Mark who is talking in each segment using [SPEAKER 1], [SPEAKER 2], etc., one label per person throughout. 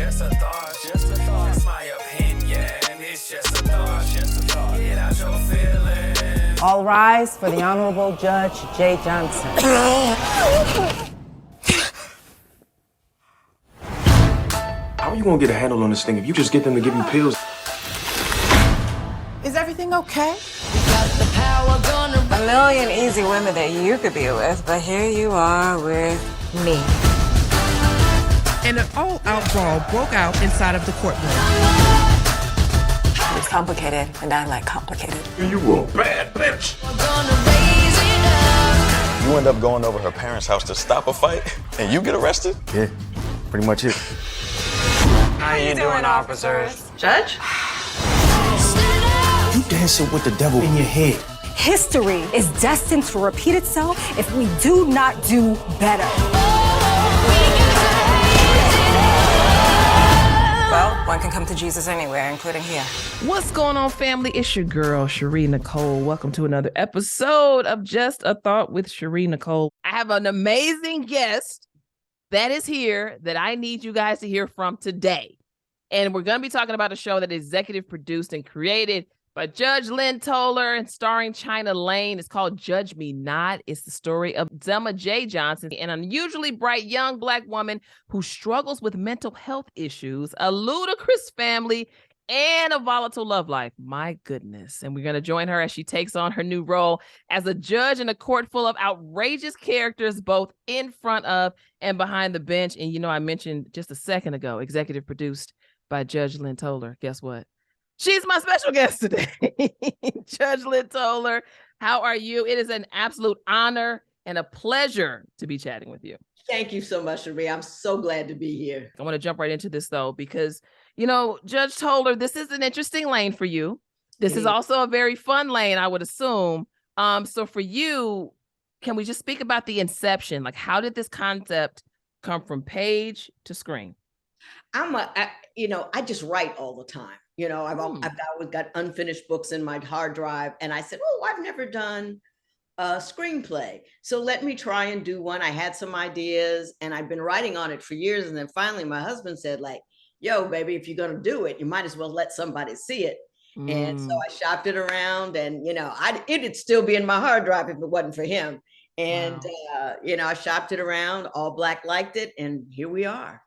[SPEAKER 1] just a thought, just a thought. It's my opinion, it's just a thought, just a thought. Get out your feelings.
[SPEAKER 2] All rise for the Honorable Judge Jay Johnson.
[SPEAKER 3] How are you gonna get a handle on this thing if you just get them to give you pills?
[SPEAKER 2] Is everything okay?
[SPEAKER 4] A million easy women that you could be with, but here you are with me.
[SPEAKER 5] And an all-out brawl broke out inside of the courtroom.
[SPEAKER 4] It's complicated, and I like complicated.
[SPEAKER 3] You a bad bitch.
[SPEAKER 6] You end up going over her parents' house to stop a fight, and you get arrested?
[SPEAKER 3] Yeah, pretty much it.
[SPEAKER 4] How you doing, officers? Judge?
[SPEAKER 3] You dancing with the devil in your head.
[SPEAKER 7] History is destined to repeat itself if we do not do better.
[SPEAKER 4] Well, one can come to Jesus anywhere, including here.
[SPEAKER 5] What's going on, family? It's your girl, Sharí Nycole. Welcome to another episode of Just a Thought with Sharí Nycole. I have an amazing guest that is here that I need you guys to hear from today. And we're going to be talking about a show that is executive produced and created by Judge Lynn Toler and starring China Lane. It's called Judge Me Not. It's the story of Zelma J. Johnson, an unusually bright young Black woman who struggles with mental health issues, a ludicrous family, and a volatile love life. My goodness. And we're going to join her as she takes on her new role as a judge in a court full of outrageous characters, both in front of and behind the bench. And you know, I mentioned just a second ago, executive produced by Judge Lynn Toler. Guess what? She's my special guest today. Judge Lynn Toler, how are you? It is an absolute honor and a pleasure to be chatting with you.
[SPEAKER 8] Thank you so much, Sharí. I'm so glad to be here.
[SPEAKER 5] I want to jump right into this, though, because, you know, Judge Toler, this is an interesting lane for you. This is also a very fun lane, I would assume. So for you, can we just speak about the inception? Like, how did this concept come from page to screen?
[SPEAKER 8] I just write all the time. You know, I've always got unfinished books in my hard drive. And I said, oh, I've never done a screenplay. So let me try and do one. I had some ideas and I've been writing on it for years. And then finally my husband said, like, yo, baby, if you're going to do it, you might as well let somebody see it. And so I shopped it around and, you know, it'd still be in my hard drive if it wasn't for him. And, I shopped it around. All Black liked it. And here we are.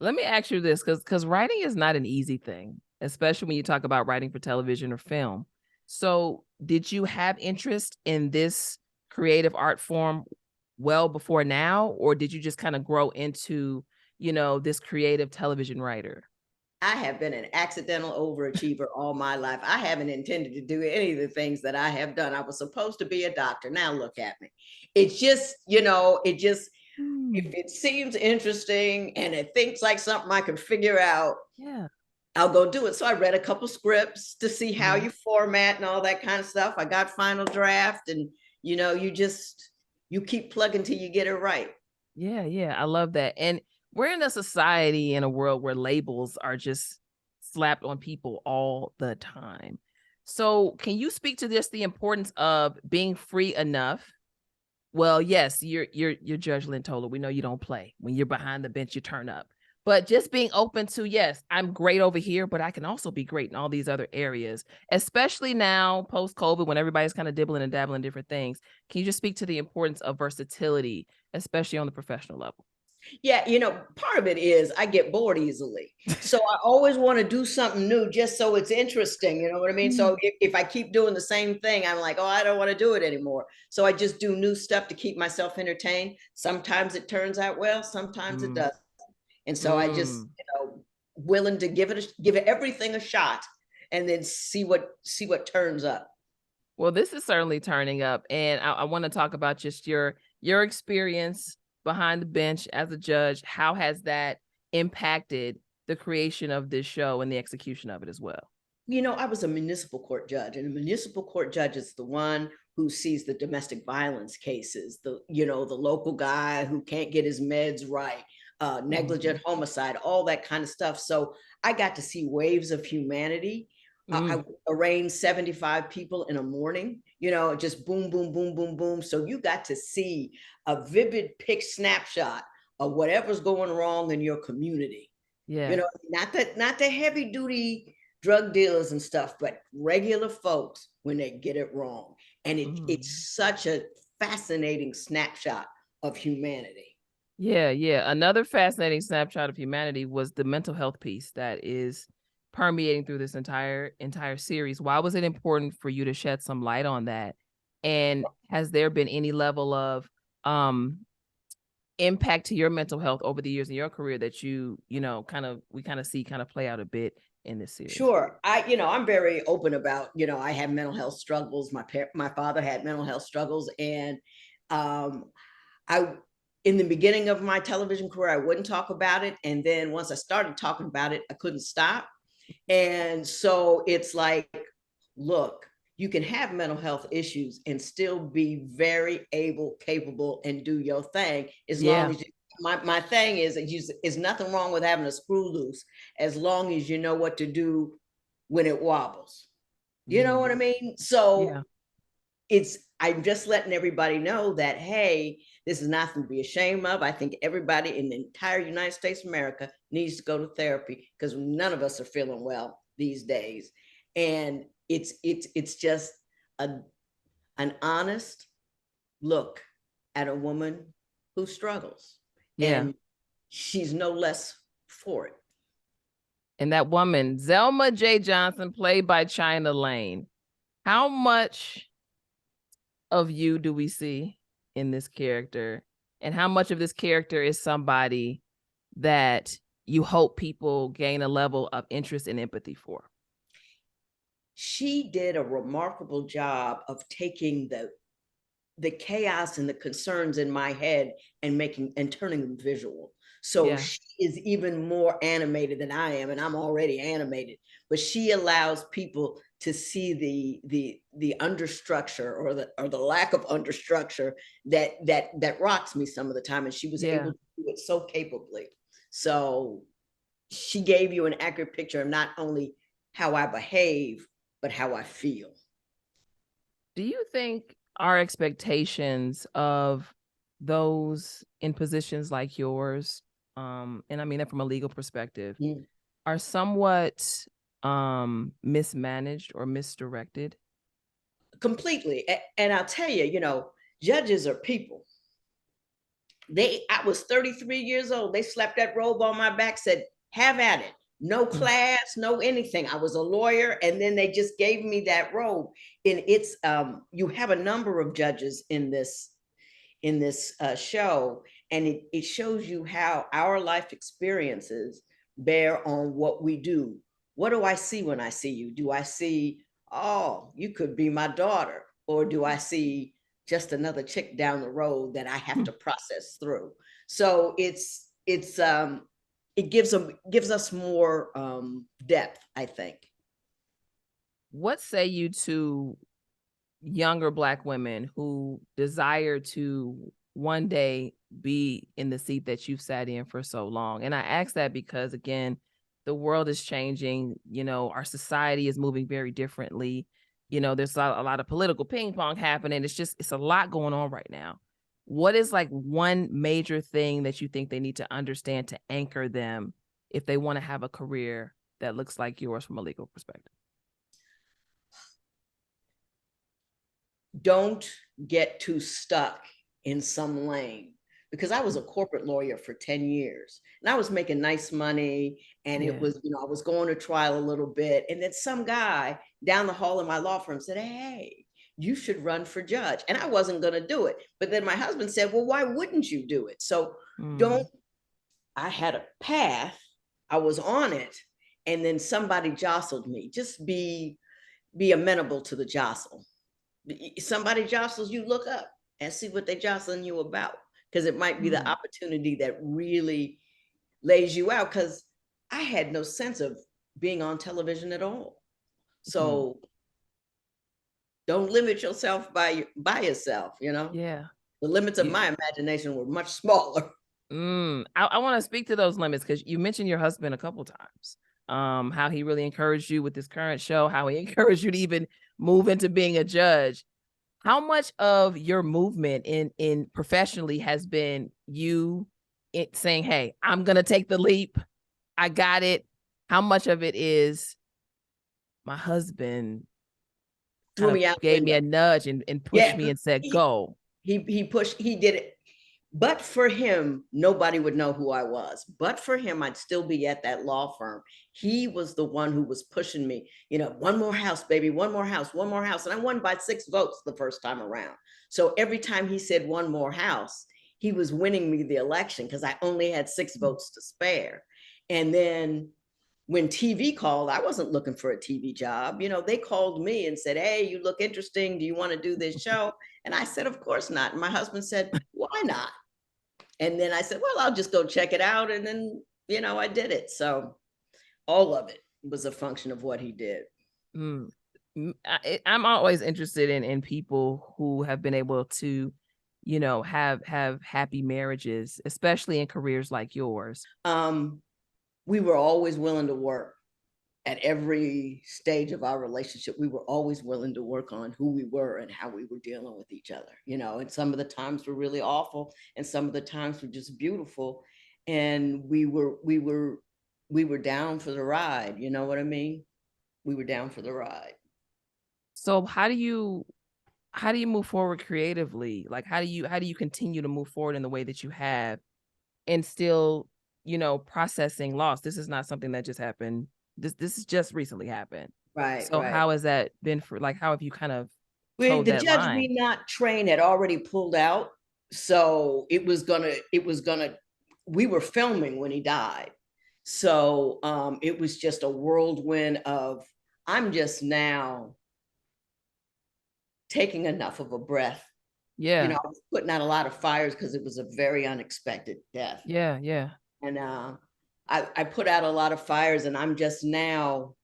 [SPEAKER 5] Let me ask you this, because writing is not an easy thing, especially when you talk about writing for television or film. So did you have interest in this creative art form well before now, or did you just kind of grow into, you know, this creative television writer?
[SPEAKER 8] I have been an accidental overachiever all my life. I haven't intended to do any of the things that I have done. I was supposed to be a doctor. Now look at me. It's just, if it seems interesting and it thinks like something I can figure out, I'll go do it. So I read a couple scripts to see how you format and all that kind of stuff. I got final draft and, you know, you keep plugging till you get it right.
[SPEAKER 5] Yeah. I love that. And we're in a society, in a world where labels are just slapped on people all the time. So can you speak to this, the importance of being free enough? Well, yes, you're Judge Lynn Toler. We know you don't play. When you're behind the bench, you turn up. But just being open to, yes, I'm great over here, but I can also be great in all these other areas, especially now post-COVID when everybody's kind of dibbling and dabbling in different things. Can you just speak to the importance of versatility, especially on the professional level?
[SPEAKER 8] Yeah, part of it is I get bored easily. So I always want to do something new just so it's interesting. You know what I mean? So if I keep doing the same thing, I'm like, oh, I don't want to do it anymore. So I just do new stuff to keep myself entertained. Sometimes it turns out well, sometimes it doesn't. And so I just, willing to give it everything a shot and then see what turns up.
[SPEAKER 5] Well, this is certainly turning up. And I want to talk about just your experience behind the bench as a judge. How has that impacted the creation of this show and the execution of it as well?
[SPEAKER 8] I was a municipal court judge, and a municipal court judge is the one who sees the domestic violence cases, the local guy who can't get his meds right, negligent homicide, all that kind of stuff. So I got to see waves of humanity. I arraigned 75 people in a morning, just boom, boom, boom, boom, boom. So you got to see a vivid snapshot of whatever's going wrong in your community.
[SPEAKER 5] Yeah.
[SPEAKER 8] You know, not the heavy duty drug dealers and stuff, but regular folks when they get it wrong. And it's such a fascinating snapshot of humanity.
[SPEAKER 5] Yeah, yeah. Another fascinating snapshot of humanity was the mental health piece that is permeating through this entire series. Why was it important for you to shed some light on that? And has there been any level of impact to your mental health over the years in your career that we see play out a bit in this series?
[SPEAKER 8] Sure. I'm very open about, I have mental health struggles. My father had mental health struggles. And in the beginning of my television career, I wouldn't talk about it. And then once I started talking about it, I couldn't stop. And so it's like, look, you can have mental health issues and still be very capable, and do your thing as long as my thing is there's nothing wrong with having a screw loose as long as you know what to do when it wobbles. You know what I mean? So I'm just letting everybody know that, hey, this is nothing to be ashamed of. I think everybody in the entire United States of America needs to go to therapy because none of us are feeling well these days. And it's just an honest look at a woman who struggles.
[SPEAKER 5] Yeah.
[SPEAKER 8] And she's no less for it.
[SPEAKER 5] And that woman, Zelma J. Johnson, played by China Lane. How much of you do we see in this character? And how much of this character is somebody that you hope people gain a level of interest and empathy for?
[SPEAKER 8] She did a remarkable job of taking the chaos and the concerns in my head and turning them visual. So she is even more animated than I am, and I'm already animated, but she allows people to see the understructure or the lack of understructure that rocks me some of the time. And she was able to do it so capably. So she gave you an accurate picture of not only how I behave, but how I feel.
[SPEAKER 5] Do you think our expectations of those in positions like yours, and I mean that from a legal perspective, are somewhat mismanaged or misdirected?
[SPEAKER 8] Completely. And I'll tell you, judges are people. I was 33 years old. They slapped that robe on my back, said, have at it. No class, no anything. I was a lawyer, and then they just gave me that robe. And it's you have a number of judges in this show, and it shows you how our life experiences bear on what we do. What do I see when I see you? Do I see, oh, you could be my daughter, or do I see just another chick down the road that I have to process through? So it gives us more depth, I think.
[SPEAKER 5] What say you to younger Black women who desire to one day be in the seat that you've sat in for so long? And I ask that because, again, the world is changing. Our society is moving very differently. There's a lot of political ping pong happening. It's a lot going on right now. What is like one major thing that you think they need to understand to anchor them if they want to have a career that looks like yours from a legal perspective?
[SPEAKER 8] Don't get too stuck in some lane, because I was a corporate lawyer for 10 years and I was making nice money, and it was, I was going to trial a little bit. And then some guy down the hall in my law firm said, hey, you should run for judge. And I wasn't going to do it. But then my husband said, well, why wouldn't you do it? So I had a path, I was on it, and then somebody jostled me. Just be amenable to the jostle. Somebody jostles you, look up and see what they're jostling you about, because it might be the opportunity that really lays you out, because I had no sense of being on television at all. So don't limit yourself by yourself,
[SPEAKER 5] Yeah.
[SPEAKER 8] The limits of my imagination were much smaller.
[SPEAKER 5] I want to speak to those limits, because you mentioned your husband a couple times, how he really encouraged you with this current show, how he encouraged you to even move into being a judge. How much of your movement in professionally has been you saying, hey, I'm going to take the leap. I got it. How much of it is my husband
[SPEAKER 8] Threw me out the
[SPEAKER 5] gave me a
[SPEAKER 8] window.
[SPEAKER 5] nudge and pushed me and said,
[SPEAKER 8] he,
[SPEAKER 5] go.
[SPEAKER 8] he did it. But for him, nobody would know who I was. But for him, I'd still be at that law firm. He was the one who was pushing me, one more house, baby, one more house, one more house. And I won by 6 votes the first time around. So every time he said one more house, he was winning me the election because I only had 6 votes to spare. And then when TV called, I wasn't looking for a TV job. They called me and said, hey, you look interesting. Do you want to do this show? And I said, of course not. And my husband said, why not? And then I said, well, I'll just go check it out. And then, I did it. So all of it was a function of what he did.
[SPEAKER 5] I'm always interested in people who have been able to, have happy marriages, especially in careers like yours.
[SPEAKER 8] We were always willing to work. At every stage of our relationship, we were always willing to work on who we were and how we were dealing with each other, and some of the times were really awful and some of the times were just beautiful. And we were down for the ride. You know what I mean? We were down for the ride.
[SPEAKER 5] So how do you move forward creatively? Like, how do you continue to move forward in the way that you have and still, processing loss? This is not something that just happened. This has just recently happened.
[SPEAKER 8] Right.
[SPEAKER 5] So
[SPEAKER 8] right.
[SPEAKER 5] how has that been for, like, how have you kind of
[SPEAKER 8] the
[SPEAKER 5] that
[SPEAKER 8] Judge
[SPEAKER 5] line?
[SPEAKER 8] Me Not train had already pulled out. So it was gonna, we were filming when he died. So it was just a whirlwind of, I'm just now taking enough of a breath.
[SPEAKER 5] Yeah.
[SPEAKER 8] I was putting out a lot of fires because it was a very unexpected death.
[SPEAKER 5] Yeah. Yeah.
[SPEAKER 8] And I put out a lot of fires, and I'm just now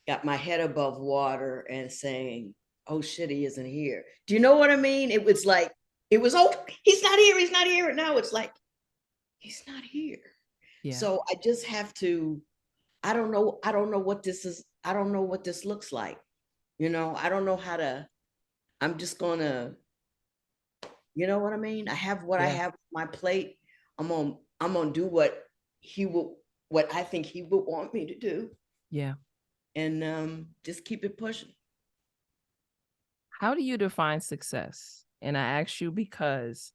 [SPEAKER 8] got my head above water and saying, oh shit, he isn't here. Do you know what I mean? It was like, oh, he's not here. He's not here. And now it's like, he's not here. Yeah. So I just have to, I don't know what this is. I don't know what this looks like. I don't know how to, I'm just gonna, you know what I mean? I have what I have on my plate. I'm gonna do what I think he would want me to do. Yeah. And just keep it pushing.
[SPEAKER 5] How do you define success? And I ask you because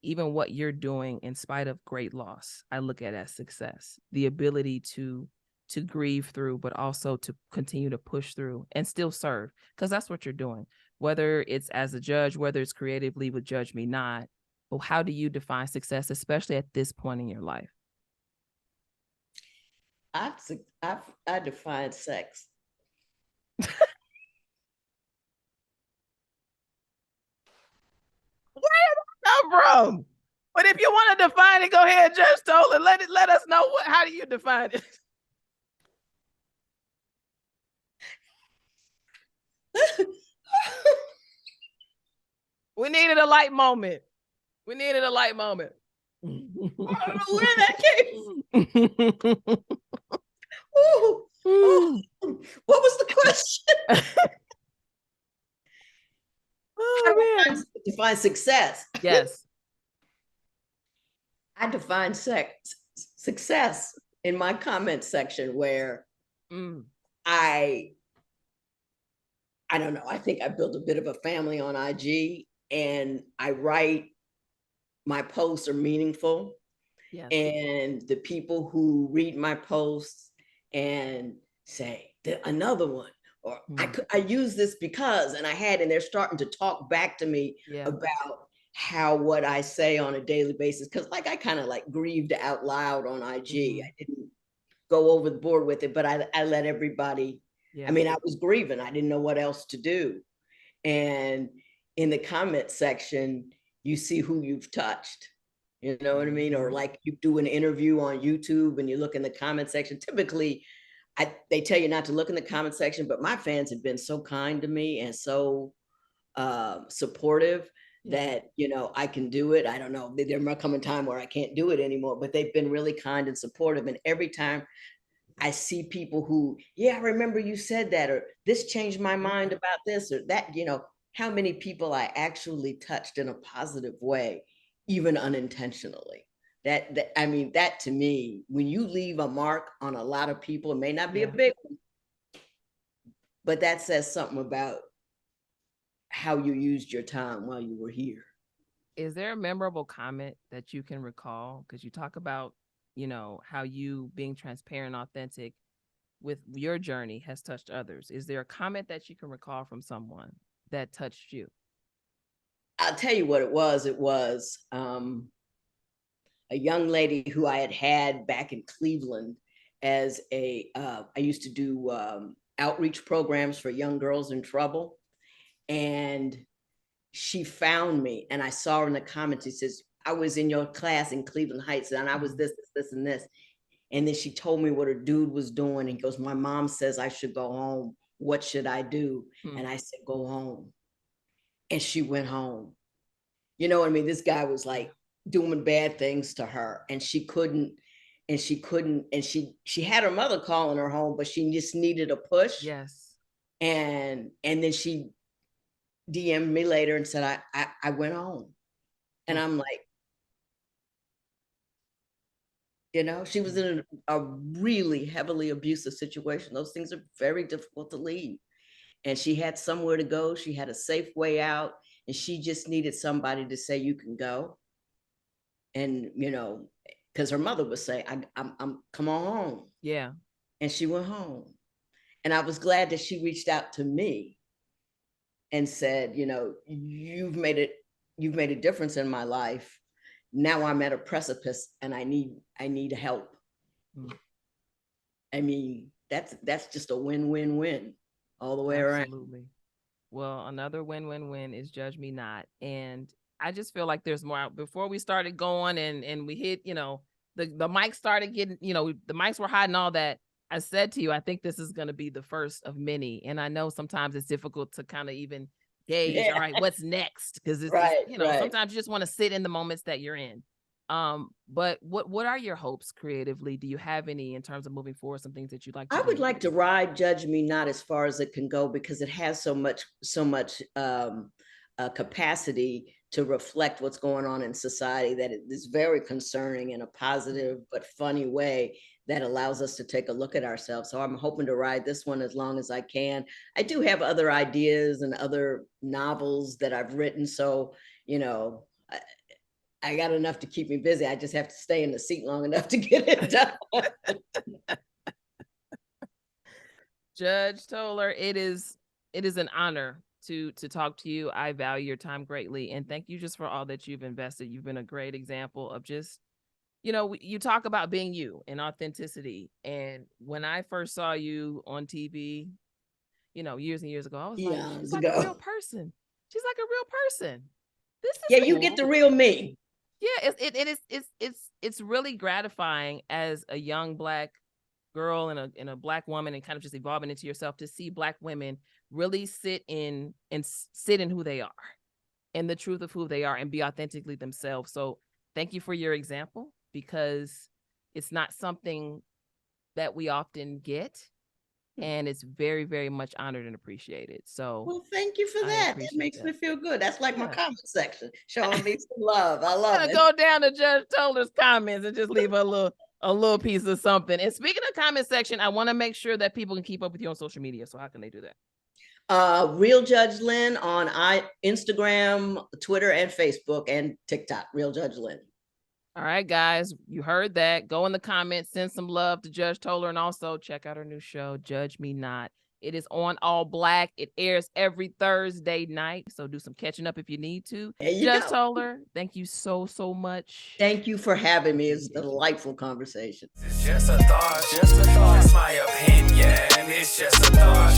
[SPEAKER 5] even what you're doing, in spite of great loss, I look at as success. The ability to grieve through, but also to continue to push through and still serve, because that's what you're doing. Whether it's as a judge, whether it's creatively with Judge Me Not, but how do you define success, especially at this point in your life?
[SPEAKER 8] I define sex.
[SPEAKER 5] Where did that come from? But if you want to define it, go ahead, Judge Toler. Let us know how do you define it? We needed a light moment. I don't know where that came.
[SPEAKER 8] What was the question? I define success.
[SPEAKER 5] Yes.
[SPEAKER 8] I define success in my comment section where I don't know. I think I built a bit of a family on IG, and I write, my posts are meaningful. Yes. And the people who read my posts and say another one, or I use this because, and they're starting to talk back to me about how what I say on a daily basis, because like I kind of like grieved out loud on IG. I didn't go over the board with it, but I let everybody. I mean, I was grieving. I didn't know what else to do. And in the comment section, you see who you've touched. You know what I mean? Or like you do an interview on YouTube and you look in the comment section. Typically, they tell you not to look in the comment section, but my fans have been so kind to me and so supportive that, I can do it. I don't know. There might come a time where I can't do it anymore, but they've been really kind and supportive. And every time I see people who, I remember you said that, or this changed my mind about this or that, how many people I actually touched in a positive way, even unintentionally. I mean, that to me, when you leave a mark on a lot of people, it may not be a big one, but that says something about how you used your time while you were here.
[SPEAKER 5] Is there a memorable comment that you can recall? Because you talk about, you know, how you being transparent, authentic with your journey has touched others. Is there a comment that you can recall from someone that touched you?
[SPEAKER 8] I'll tell you what it was. It was a young lady who I had back in Cleveland as I used to do outreach programs for young girls in trouble. And she found me, and I saw her in the comments. She says, I was in your class in Cleveland Heights, and I was this, and this. And then she told me what her dude was doing. And he goes, my mom says I should go home. What should I do? And I said, go home. And she went home. You know what I mean? This guy was like doing bad things to her, and she had her mother calling her home, but she just needed a push.
[SPEAKER 5] Yes.
[SPEAKER 8] And then she DM'd me later and said, I went home. And I'm like, you know, she was in a really heavily abusive situation. Those things are very difficult to leave. And she had somewhere to go. She had a safe way out, and she just needed somebody to say, you can go. And, you know, because her mother would say, I'm come on home.
[SPEAKER 5] Yeah.
[SPEAKER 8] And she went home. And I was glad that she reached out to me and said, you know, you've made a difference in my life. Now I'm at a precipice, and I need help. I mean, that's just a win-win-win all the way around.
[SPEAKER 5] Absolutely. Well, another win-win-win is Judge Me Not. And I just feel like there's more. Before we started going and we hit, you know, the mic started getting, you know, the mics were hot and all that. I said to you, I think this is going to be the first of many. And I know sometimes it's difficult to kind of even gauge, all right, what's next? Because it's, you know, sometimes you just want to sit in the moments that you're in. But what are your hopes creatively? Do you have any in terms of moving forward, some things that you'd like to do?
[SPEAKER 8] I would like to ride Judge Me Not as far as it can go, because it has so much capacity to reflect what's going on in society, that it is very concerning in a positive but funny way that allows us to take a look at ourselves. So I'm hoping to ride this one as long as I can. I do have other ideas and other novels that I've written. So, you know, I got enough to keep me busy. I just have to stay in the seat long enough to get it done.
[SPEAKER 5] Judge Toler, it is an honor to talk to you. I value your time greatly. And thank you just for all that you've invested. You've been a great example of just, you know, you talk about being you and authenticity. And when I first saw you on TV, you know, years and years ago, I was like, she's like a real person. She's like a real person. This is
[SPEAKER 8] you get the real me.
[SPEAKER 5] Yeah, it's really gratifying as a young Black girl and a Black woman, and kind of just evolving into yourself, to see Black women really sit in who they are and the truth of who they are and be authentically themselves. So thank you for your example, because it's not something that we often get, and it's very, very much honored and appreciated. So
[SPEAKER 8] well, thank you for that. That makes me feel good. That's like my comment section, showing me some love. I love it.
[SPEAKER 5] Go down to Judge Toler's comments and just leave a little piece of something. And speaking of comment section, I want to make sure that people can keep up with you on social media. So how can they do that?
[SPEAKER 8] Real Judge Lynn on Instagram, Twitter, and Facebook, and TikTok. Real Judge Lynn.
[SPEAKER 5] All right, guys, you heard that. Go in the comments, send some love to Judge Toler, and also check out her new show, Judge Me Not. It is on ALLBLK. It airs every Thursday night, so do some catching up if you need to. Judge Toler, thank you so much.
[SPEAKER 8] Thank you for having me. It's a delightful conversation.
[SPEAKER 1] It's just a thought, it's my opinion. It's just a thought,